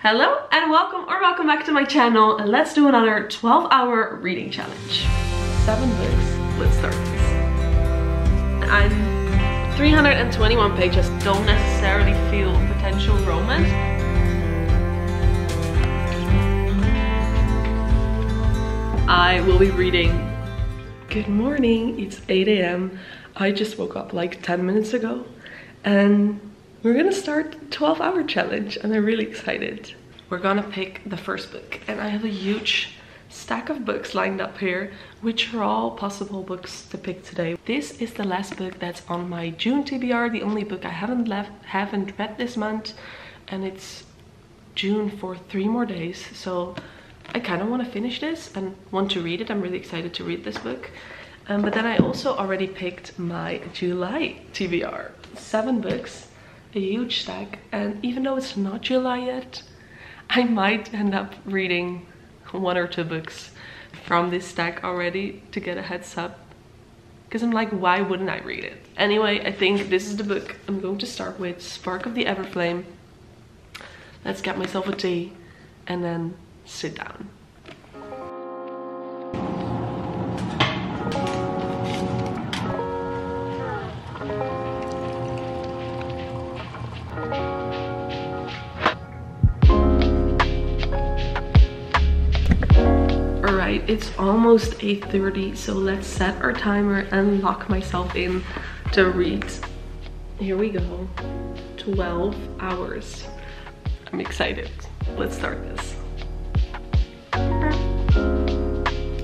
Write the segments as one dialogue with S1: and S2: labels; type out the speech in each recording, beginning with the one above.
S1: Hello and welcome back to my channel, and let's do another 12-hour reading challenge. 7 books. Let's start this. I'm 321 pages. Don't necessarily feel potential romance. I will be reading. Good morning, it's 8 AM. I just woke up like 10 minutes ago and we're gonna start the 12-hour challenge and I'm really excited. We're gonna pick the first book and I have a huge stack of books lined up here, which are all possible books to pick today. This is the last book that's on my June TBR, the only book I haven't read this month, and it's June for 3 more days. So I kind of want to finish this and want to read it. I'm really excited to read this book. But then I also already picked my July TBR. 7 books, a huge stack, and even though it's not July yet, I might end up reading 1 or 2 books from this stack already to get a heads up, because I'm like, why wouldn't I read it? Anyway, I think this is the book I'm going to start with, Spark of the Everflame. Let's get myself a tea and then sit down. Alright, it's almost 8:30, so let's set our timer and lock myself in to read. Here we go. 12 hours. I'm excited. Let's start this.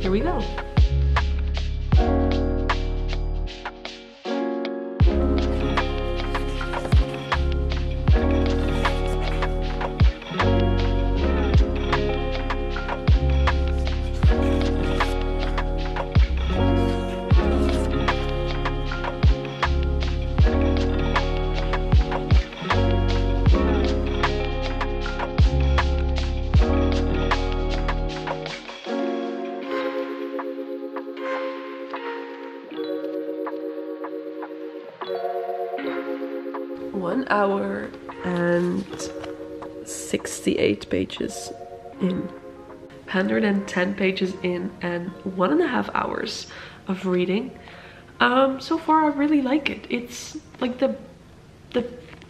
S1: Here we go. One hour and 68 pages in, 110 pages in, and 1.5 hours of reading. So far I really like it. It's like the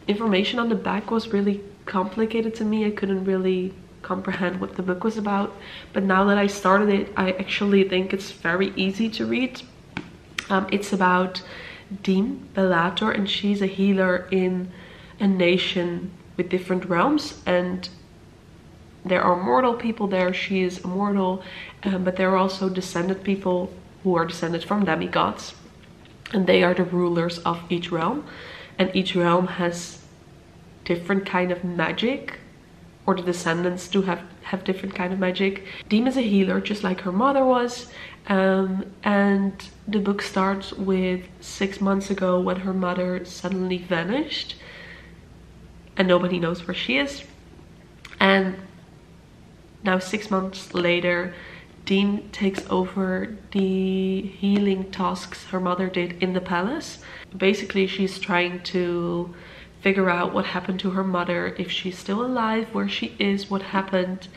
S1: information on the back was really complicated to me. I couldn't really comprehend what the book was about, but now that I started it, I actually think it's very easy to read. It's about Dean Bellator, and she's a healer in a nation with different realms, and there are mortal people there. She is immortal, but there are also descended people who are descended from demigods, and they are the rulers of each realm, and each realm has different kind of magic, or the descendants do have different kind of magic. Dean is a healer just like her mother was, and the book starts with 6 months ago when her mother suddenly vanished and nobody knows where she is. And now 6 months later, Dean takes over the healing tasks her mother did in the palace. Basically, she's trying to figure out what happened to her mother, if she's still alive, where she is, what happened,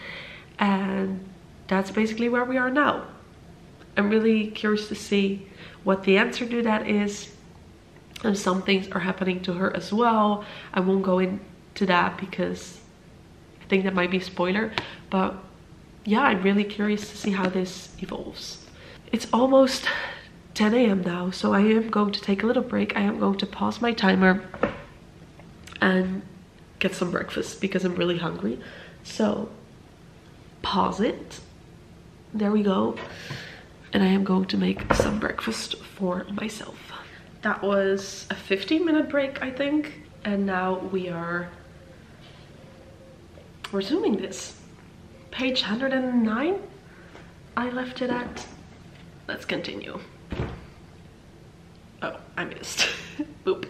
S1: and that's basically where we are now. I'm really curious to see what the answer to that is, and some things are happening to her as well. I won't go into that because I think that might be a spoiler, but yeah, I'm really curious to see how this evolves. It's almost 10 AM now, so I am going to take a little break. I am going to pause my timer and get some breakfast because I'm really hungry. So pause it. There we go. And I am going to make some breakfast for myself. That was a 15-minute break, I think. And now we are resuming this. Page 109, I left it at. Let's continue. Oh, I missed. Boop.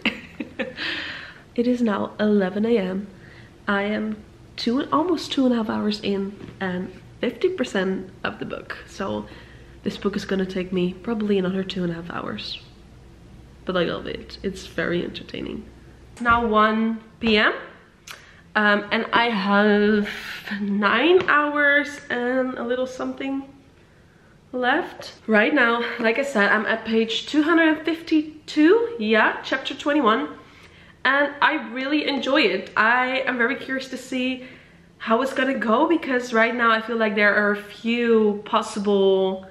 S1: It is now 11 AM. I am almost 2.5 hours in and 50% of the book. So this book is gonna take me probably another 2.5 hours. But I love it. It's very entertaining. It's now 1 PM And I have 9 hours and a little something left. Right now, like I said, I'm at page 252, yeah, chapter 21. And I really enjoy it. I am very curious to see how it's gonna go, because right now I feel like there are a few possible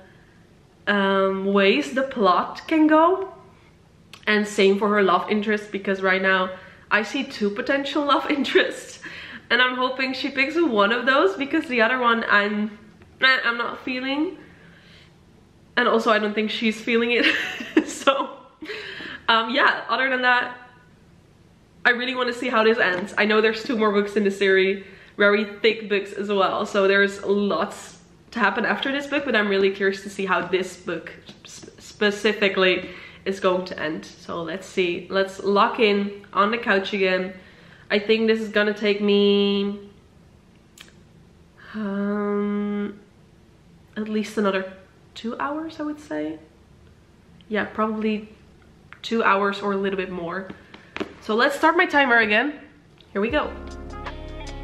S1: ways the plot can go. And same for her love interest, because right now I see 2 potential love interests. And I'm hoping she picks one of those, because the other one I'm not feeling. And also I don't think she's feeling it. So yeah, other than that, I really want to see how this ends. I know there's 2 more books in the series, very thick books as well. So there's lots to happen after this book, but I'm really curious to see how this book specifically is going to end. So let's see. Let's lock in on the couch again. I think this is gonna take me at least another 2 hours, I would say. Yeah, probably 2 hours or a little bit more. So let's start my timer again. Here we go.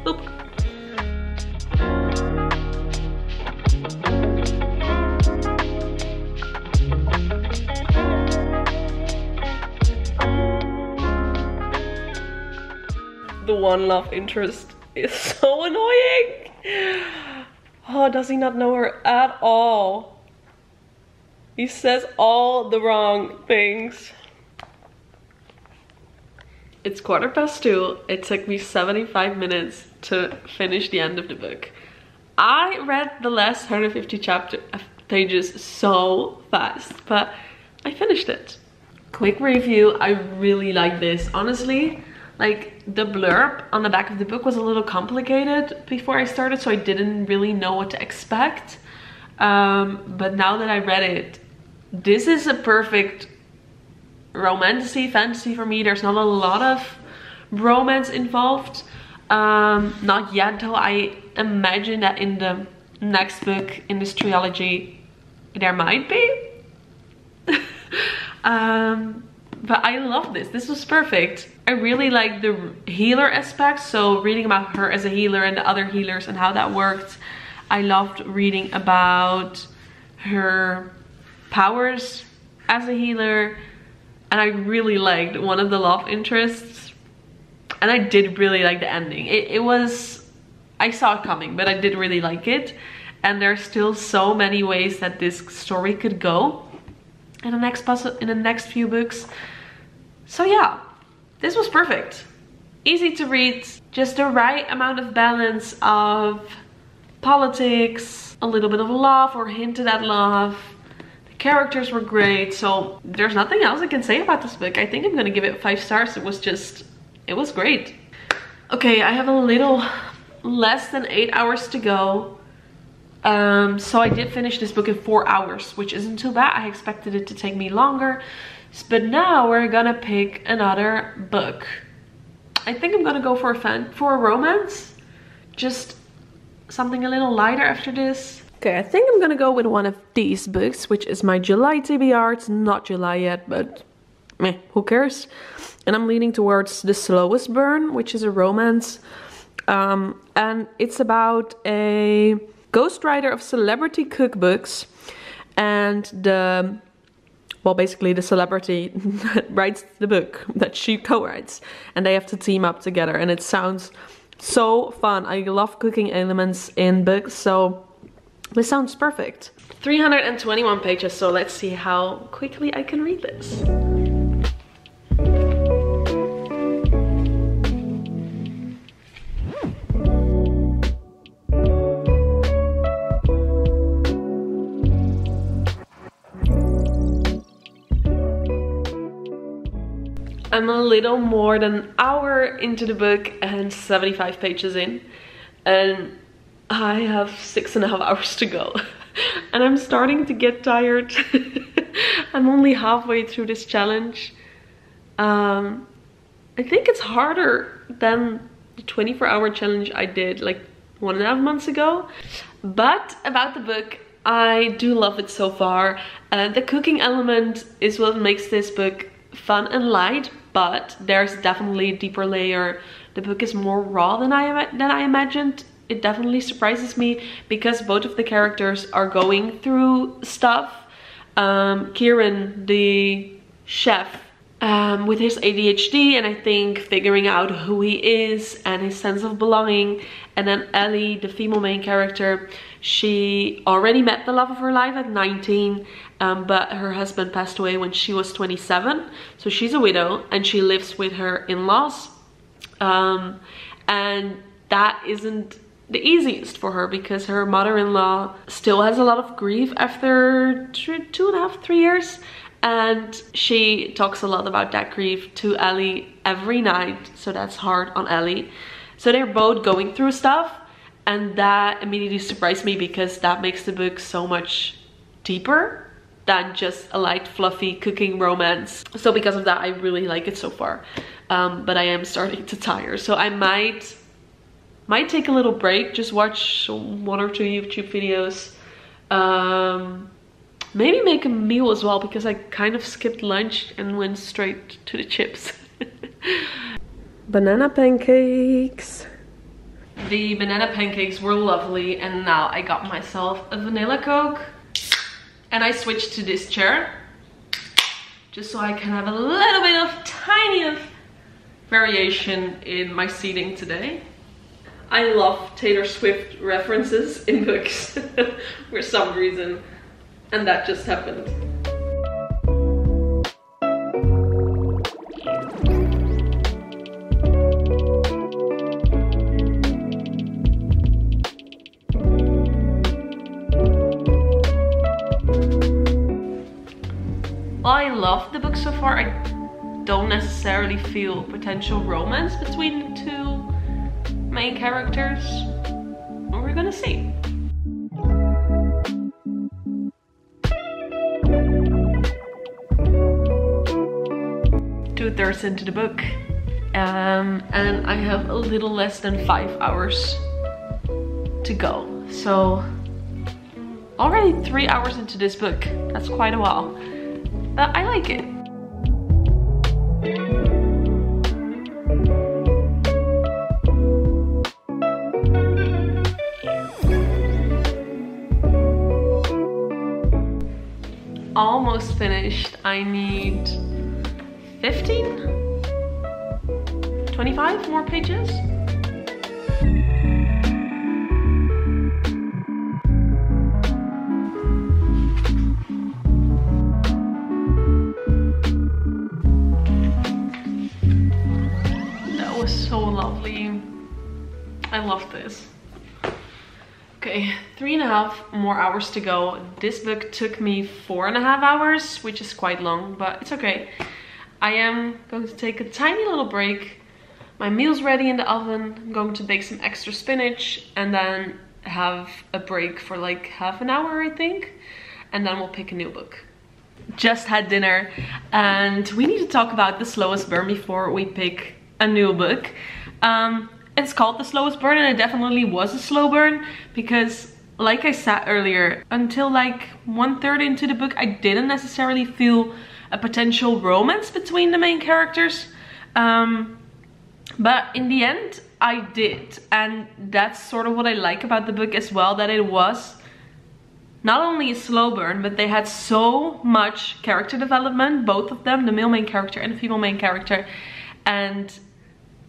S1: Boop. The one love interest is so annoying. Oh, does he not know her at all? He says all the wrong things. It's 2:15. It took me 75 minutes to finish the end of the book. I read the last 150 pages so fast, but I finished it. Quick review, I really like this. Honestly, like the blurb on the back of the book was a little complicated before I started, so I didn't really know what to expect. But now that I read it, this is a perfect romantasy, fantasy for me. There's not a lot of romance involved. Not yet though. I imagine that in the next book in this trilogy there might be. But I love this. This was perfect. I really like the healer aspect, so reading about her as a healer and the other healers and how that worked. I loved reading about her powers as a healer, and I really liked one of the love interests, and I did really like the ending. It was, I saw it coming, but I did really like it, and there's still so many ways that this story could go in the next few books. So yeah, this was perfect. Easy to read, just the right amount of balance of politics, a little bit of love or hinted at love. The characters were great, so there's nothing else I can say about this book. I think I'm gonna give it 5 stars. It was great. Okay, I have a little less than 8 hours to go. So I did finish this book in 4 hours, which isn't too bad. I expected it to take me longer. But now we're gonna pick another book. I think I'm gonna go for a romance. Just something a little lighter after this. Okay, I think I'm gonna go with one of these books, which is my July TBR. It's not July yet, but meh, who cares? And I'm leaning towards The Slowest Burn, which is a romance. And it's about a ghostwriter of celebrity cookbooks, and basically the celebrity writes the book that she co-writes, and they have to team up together, and it sounds so fun. I love cooking elements in books, so this sounds perfect. 321 pages, so let's see how quickly I can read this. I'm a little more than an hour into the book and 75 pages in, and I have 6.5 hours to go. And I'm starting to get tired. I'm only halfway through this challenge. I think it's harder than the 24-hour challenge I did like 1.5 months ago. But about the book, I do love it so far. The cooking element is what makes this book fun and light, but there's definitely a deeper layer the book is more raw than I imagined. It definitely surprises me because both of the characters are going through stuff. Kieran, the chef, with his ADHD, and I think figuring out who he is and his sense of belonging. And then Ellie, the female main character, she already met the love of her life at 19, but her husband passed away when she was 27. So she's a widow and she lives with her in-laws. And that isn't the easiest for her because her mother-in-law still has a lot of grief after 2.5, 3 years. And she talks a lot about that grief to Ellie every night. So that's hard on Ellie. So they're both going through stuff. And that immediately surprised me because that makes the book so much deeper than just a light, fluffy cooking romance. So because of that, I really like it so far. But I am starting to tire. So I might take a little break, just watch 1 or 2 YouTube videos. Maybe make a meal as well because I kind of skipped lunch and went straight to the chips. Banana pancakes. The banana pancakes were lovely, and now I got myself a vanilla Coke. And I switched to this chair just so I can have a little bit of tiny variation in my seating today. I love Taylor Swift references in books for some reason, and that just happened. While I love the book so far, I don't necessarily feel potential romance between the two main characters. We're gonna see. Two-thirds into the book, and I have a little less than 5 hours to go. So already 3 hours into this book. That's quite a while. I like it. Almost finished. I need 15? 25 more pages? That was so lovely. I love this. Okay, 3.5 more hours to go. This book took me 4.5 hours, which is quite long, but it's okay. I am going to take a tiny little break. My meal's ready in the oven. I'm going to bake some extra spinach and then have a break for like half an hour, I think. And then we'll pick a new book. Just had dinner and we need to talk about The Slowest Burn before we pick a new book. It's called The Slowest Burn, and it definitely was a slow burn because, like I said earlier, until like 1/3 into the book, I didn't necessarily feel a potential romance between the main characters. But in the end, I did. And that's sort of what I like about the book as well, that it was not only a slow burn, but they had so much character development, both of them, the male main character and the female main character. And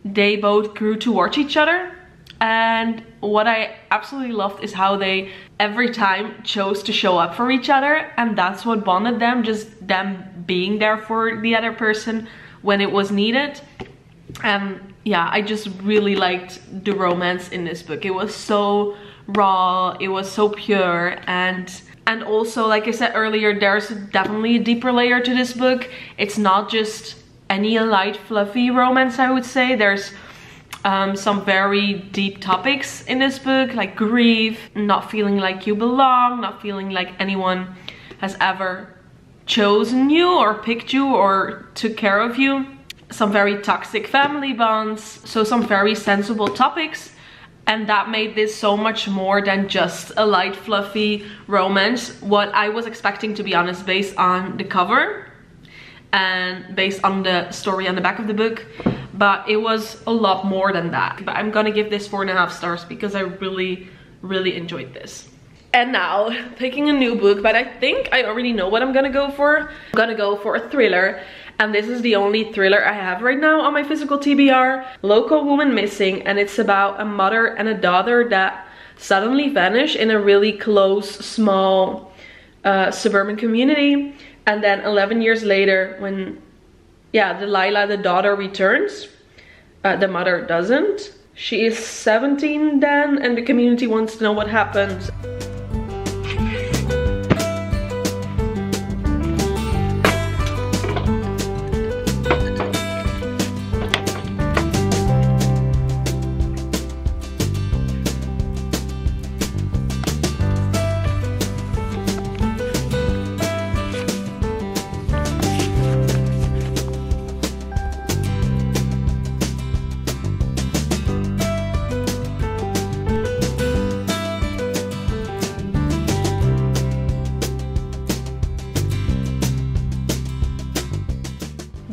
S1: they both grew towards each other. And what I absolutely loved is how they every time chose to show up for each other, and that's what bonded them, just them being there for the other person when it was needed. Yeah, I just really liked the romance in this book. It was so raw, it was so pure, and also, like I said earlier, there's definitely a deeper layer to this book. It's not just any light fluffy romance, I would say. There's some very deep topics in this book, like grief, not feeling like you belong, not feeling like anyone has ever chosen you or picked you or took care of you. Some very toxic family bonds, so some very sensible topics. And that made this so much more than just a light fluffy romance, what I was expecting, to be honest, based on the cover and based on the story on the back of the book. but it was a lot more than that. But I'm gonna give this 4.5 stars because I really enjoyed this. And now, picking a new book, but I think I already know what I'm gonna go for. I'm gonna go for a thriller, and this is the only thriller I have right now on my physical TBR. Local Woman Missing, and it's about a mother and a daughter that suddenly vanish in a really close, small suburban community. And then 11 years later, when Delilah, the daughter, returns, the mother doesn't. She is 17 then, and the community wants to know what happened.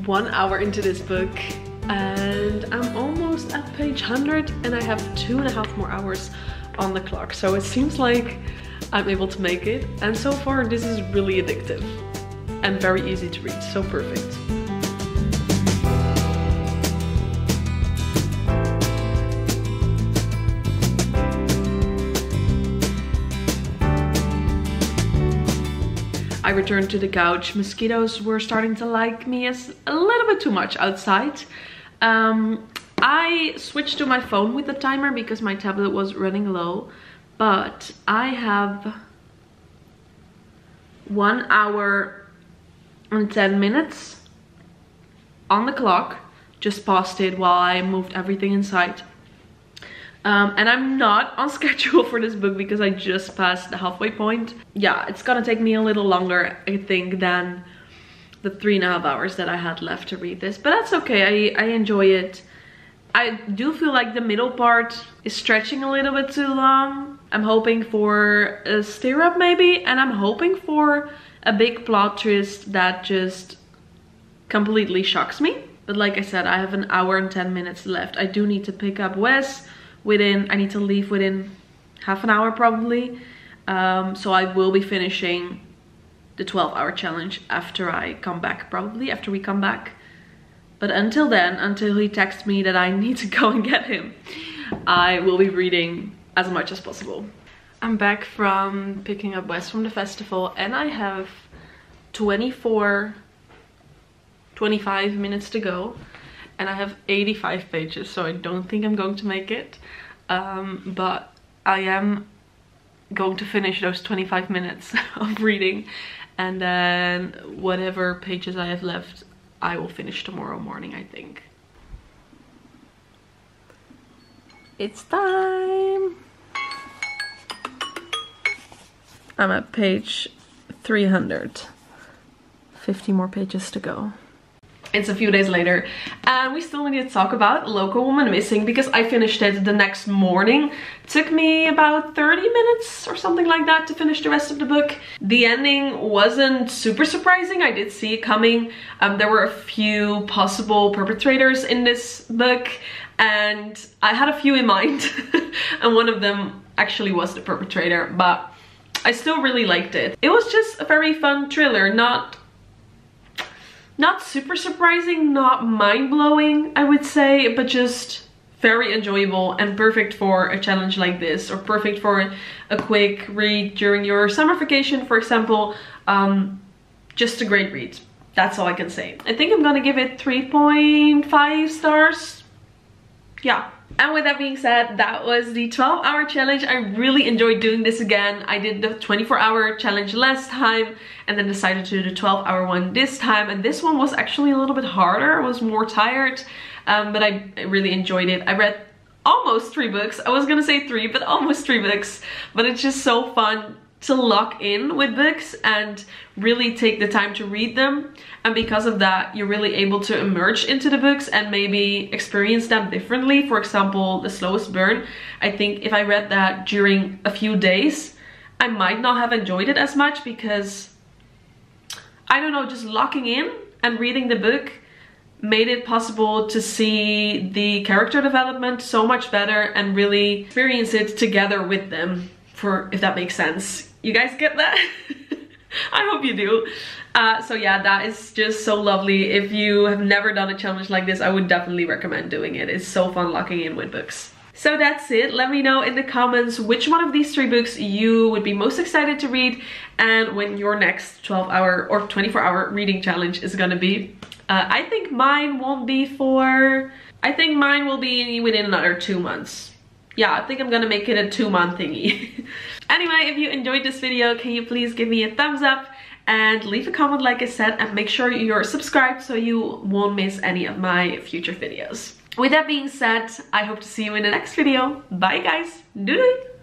S1: One hour into this book and I'm almost at page 100 and I have 2.5 more hours on the clock, so it seems like I'm able to make it. And so far this is really addictive and very easy to read, so perfect. I returned to the couch. Mosquitoes were starting to like me as a little bit too much outside. I switched to my phone with the timer because my tablet was running low. But I have 1 hour and 10 minutes on the clock. Just paused it while I moved everything inside. And I'm not on schedule for this book because I just passed the halfway point. Yeah, it's gonna take me a little longer, I think, than the 3.5 hours that I had left to read this. But that's okay, I enjoy it. I do feel like the middle part is stretching a little bit too long. I'm hoping for a stir up maybe, and I'm hoping for a big plot twist that just completely shocks me. But like I said, I have 1 hour and 10 minutes left. I do need to pick up Wes. I need to leave within half an hour probably. So I will be finishing the 12-hour challenge after I come back, probably after we come back. But until then, until he texts me that I need to go and get him, I will be reading as much as possible. I'm back from picking up Wes from the festival and I have 25 minutes to go. And I have 85 pages, so I don't think I'm going to make it. But I am going to finish those 25 minutes of reading. And then whatever pages I have left, I will finish tomorrow morning, I think. It's time! I'm at page 300. 50 more pages to go. It's a few days later and we still need to talk about Local Woman Missing because I finished it the next morning. It took me about 30 minutes or something like that to finish the rest of the book. The ending wasn't super surprising. I did see it coming. There were a few possible perpetrators in this book and I had a few in mind and one of them actually was the perpetrator, but I still really liked it. It was just a very fun thriller, not super surprising, not mind-blowing, I would say, but just very enjoyable and perfect for a challenge like this, or perfect for a quick read during your summer vacation, for example. Just a great read. That's all I can say. I think I'm gonna give it 3.5 stars. Yeah. And with that being said, that was the 12-hour challenge. I really enjoyed doing this again. I did the 24-hour challenge last time and then decided to do the 12-hour one this time. And this one was actually a little bit harder. I was more tired, but I really enjoyed it. I read almost 3 books. I was gonna say 3, but almost 3 books. But it's just so fun to lock in with books and really take the time to read them, and because of that you're really able to immerse into the books and maybe experience them differently. For example, The Slowest Burn, I think if I read that during a few days I might not have enjoyed it as much, because I don't know, just locking in and reading the book made it possible to see the character development so much better and really experience it together with them, if that makes sense. You guys get that? I hope you do. So yeah, that is just so lovely. If you have never done a challenge like this, I would definitely recommend doing it. It's so fun locking in with books. So that's it. Let me know in the comments which one of these 3 books you would be most excited to read and when your next 12-hour or 24-hour reading challenge is gonna be. I think mine will be within another 2 months. Yeah, I think I'm gonna make it a 2-month thingy. Anyway, if you enjoyed this video, can you please give me a thumbs up and leave a comment like I said, and make sure you're subscribed so you won't miss any of my future videos. With that being said, I hope to see you in the next video. Bye guys. Doei!